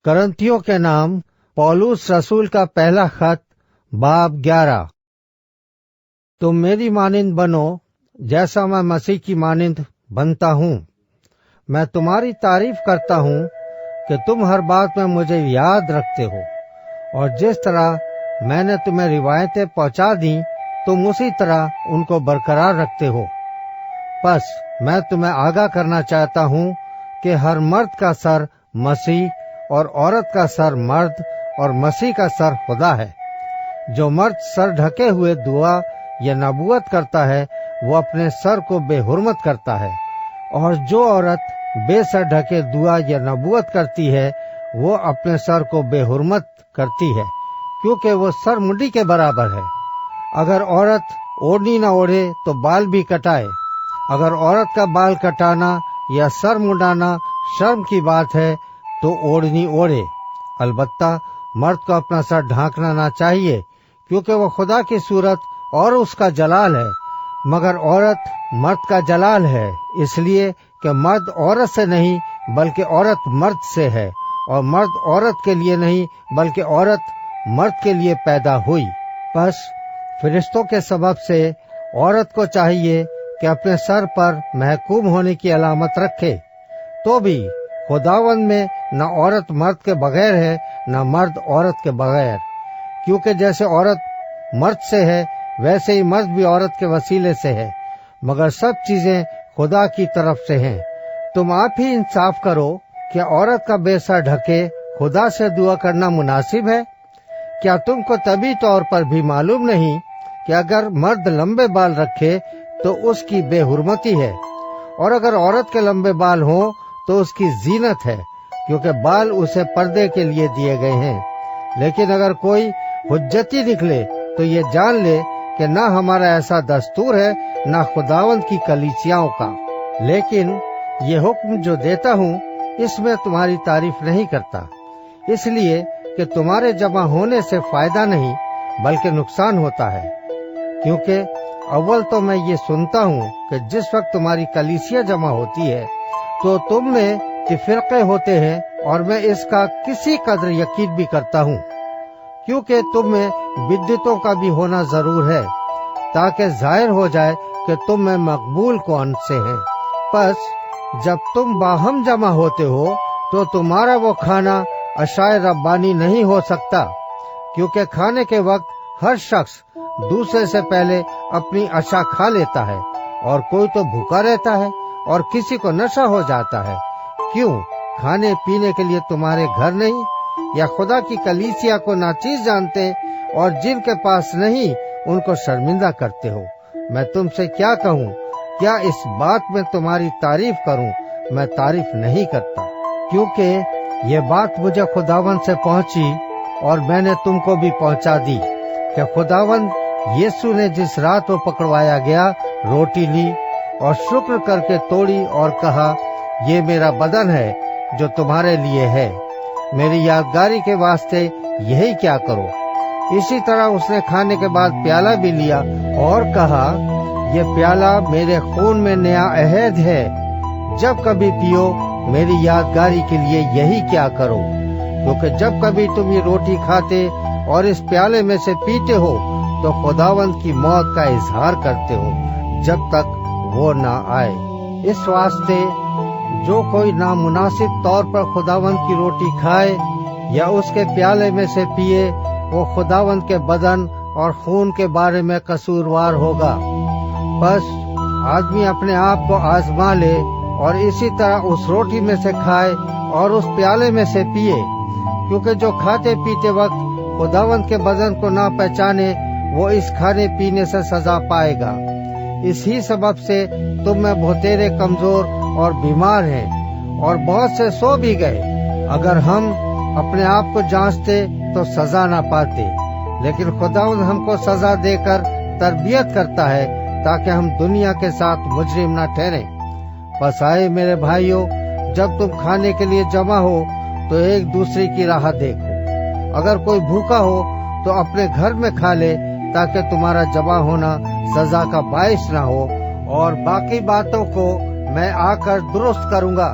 करंथियों के नाम पौलुस रसूल का पहला खत बाब 11। तुम मेरी मानिंद बनो जैसा मैं मसीह की मानिंद बनता हूँ। मैं तुम्हारी तारीफ करता हूँ कि तुम हर बात में मुझे याद रखते हो, और जिस तरह मैंने तुम्हें रिवायतें पहुँचा दी तुम उसी तरह उनको बरकरार रखते हो। बस मैं तुम्हें आगाह करना चाहता हूँ कि हर मर्द का सर मसीह और औरत का सर मर्द और मसीह का सर खुदा है। जो मर्द सर ढके हुए दुआ या नबूवत करता है वो अपने सर को बेहुरमत करता है, और जो औरत बेसर ढके दुआ या नबूवत करती है वो अपने सर को बेहुरमत करती है, क्योंकि वो सर मुंडी के बराबर है। अगर औरत ओढ़नी न ओढ़े तो बाल भी कटाए। अगर औरत का बाल कटाना या सर मुंडाना शर्म की बात है तो ओढ़नी ओढ़े। अलबत्ता मर्द को अपना सर ढांकना ना चाहिए, क्योंकि वो खुदा की सूरत और उसका जलाल है। मगर औरत मर्द का जलाल है, इसलिए कि मर्द औरत से नहीं बल्कि औरत मर्द से है, और मर्द औरत के लिए नहीं बल्कि औरत मर्द के लिए पैदा हुई। बस फरिश्तों के सबब से औरत को चाहिए कि अपने सर पर महकूम होने की अलामत रखे। तो भी खुदावंद में न औरत मर्द के बगैर है न मर्द औरत के बगैर, क्योंकि जैसे औरत मर्द से है वैसे ही मर्द भी औरत के वसीले से है, मगर सब चीजें खुदा की तरफ से हैं। तुम आप ही इंसाफ करो। क्या औरत का बेसर ढके खुदा से दुआ करना मुनासिब है? क्या तुमको तभी तौर पर भी मालूम नहीं कि अगर मर्द लंबे बाल रखे तो उसकी बेहुरमती है, और अगर औरत के लंबे बाल हो तो उसकी जीनत है, क्योंकि बाल उसे पर्दे के लिए दिए गए हैं। लेकिन अगर कोई हुज्जती निकले तो ये जान ले कि न हमारा ऐसा दस्तूर है न खुदावंद की कलीसियाओं का। लेकिन ये हुक्म जो देता हूँ इसमें तुम्हारी तारीफ नहीं करता, इसलिए कि तुम्हारे जमा होने से फायदा नहीं बल्कि नुकसान होता है। क्योंकि अव्वल तो मैं ये सुनता हूँ कि जिस वक्त तुम्हारी कलीसिया जमा होती है तो तुम में तिफरके होते हैं, और मैं इसका किसी कदर यकीन भी करता हूँ, क्योंकि तुम में बिद्दतों का भी होना जरूर है, ताकि जाहिर हो जाए कि तुम में मकबूल कौन से हैं। बस जब तुम बाहम जमा होते हो तो तुम्हारा वो खाना अशाए रब्बानी नहीं हो सकता, क्योंकि खाने के वक्त हर शख्स दूसरे से पहले अपनी अशा खा लेता है, और कोई तो भूखा रहता है और किसी को नशा हो जाता है। क्यों? खाने पीने के लिए तुम्हारे घर नहीं, या खुदा की कलीसिया को नाचीज जानते और जिनके पास नहीं उनको शर्मिंदा करते हो। मैं तुमसे क्या कहूँ? क्या इस बात में तुम्हारी तारीफ करूँ? मैं तारीफ नहीं करता, क्योंकि ये बात मुझे खुदावंद से पहुँची और मैंने तुमको भी पहुँचा दी कि खुदावंद यीशु ने जिस रात वो पकड़वाया गया रोटी ली और शुक्र करके तोड़ी और कहा, ये मेरा बदन है जो तुम्हारे लिए है, मेरी यादगारी के वास्ते यही क्या करो। इसी तरह उसने खाने के बाद प्याला भी लिया और कहा, ये प्याला मेरे खून में नया अहद है, जब कभी पियो मेरी यादगारी के लिए यही क्या करो। क्योंकि जब कभी तुम ये रोटी खाते और इस प्याले में से पीते हो तो खुदावंद की मौत का इजहार करते हो जब तक वो ना आए। इस वास्ते जो कोई नामुनासिब तौर पर खुदावंद की रोटी खाए या उसके प्याले में से पिए वो खुदावंद के बदन और खून के बारे में कसूरवार होगा। बस आदमी अपने आप को आजमा ले और इसी तरह उस रोटी में से खाए और उस प्याले में से पिए, क्योंकि जो खाते पीते वक्त खुदावंद के बदन को ना पहचाने वो इस खाने पीने से सजा पाएगा। इसी सबब से तुम में बहुतेरे कमजोर और बीमार हैं और बहुत से सो भी गए। अगर हम अपने आप को जांचते तो सजा ना पाते, लेकिन खुदावंद हमको सजा देकर तरबियत करता है ताकि हम दुनिया के साथ मुजरिम न ठहरें। बस आए मेरे भाइयों, जब तुम खाने के लिए जमा हो तो एक दूसरे की राह देखो। अगर कोई भूखा हो तो अपने घर में खा ले, ताकि तुम्हारा जमा होना सजा का बाइस न हो, और बाकी बातों को मैं आकर दुरुस्त करूंगा।